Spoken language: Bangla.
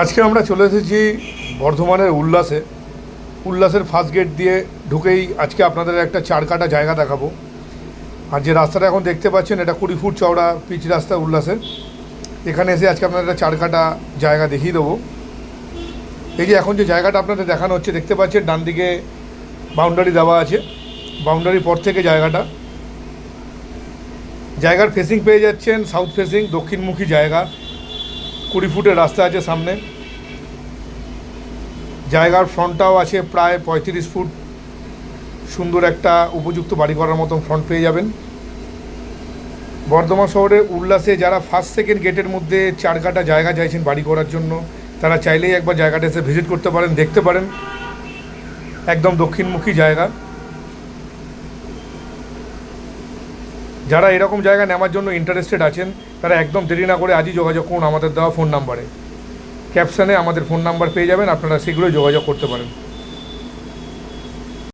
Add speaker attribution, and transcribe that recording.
Speaker 1: আজকে আমরা চলে এসেছি বর্ধমানের উল্লাসের ফার্স্ট গেট দিয়ে ঢুকেই আজকে আপনাদের একটা চার কাটা জায়গা দেখাবো। আর যে রাস্তাটা এখন দেখতে পাচ্ছেন এটা 20 ফুট চওড়া পিচ রাস্তা উল্লাসের। এখানে এসে আজকে আপনাদের একটা চার কাটা জায়গা দেখিয়ে দেবো। এই যে এখন যে জায়গাটা আপনাদের দেখানো হচ্ছে দেখতে পাচ্ছেন ডান দিকে বাউন্ডারি দেওয়া আছে, বাউন্ডারির পর থেকে জায়গার ফেসিং পেয়ে যাচ্ছেন সাউথ ফেসিং দক্ষিণমুখী জায়গা। 20 ফুটের রাস্তা আছে সামনে, জায়গার ফ্রন্টটাও আছে প্রায় 35 ফুট। সুন্দর একটা উপযুক্ত বাড়ি করার মতন ফ্রন্ট পেয়ে যাবেন। বর্ধমান শহরের উল্লাসে যারা ফার্স্ট সেকেন্ড গেটের মধ্যে চার কাটা জায়গা চাইছেন বাড়ি করার জন্য, তারা চাইলেই একবার জায়গাটা এসে ভিজিট করতে পারেন, দেখতে পারেন। একদম দক্ষিণমুখী জায়গা। যারা এরকম জায়গা নেওয়ার জন্য ইন্টারেস্টেড আছেন তারা একদম দেরি না করে আজই যোগাযোগ করুন আমাদের দেওয়া ফোন নাম্বারে। ক্যাপশনে আমাদের ফোন নাম্বার পেয়ে যাবেন, আপনারা শীঘ্রই যোগাযোগ করতে পারেন।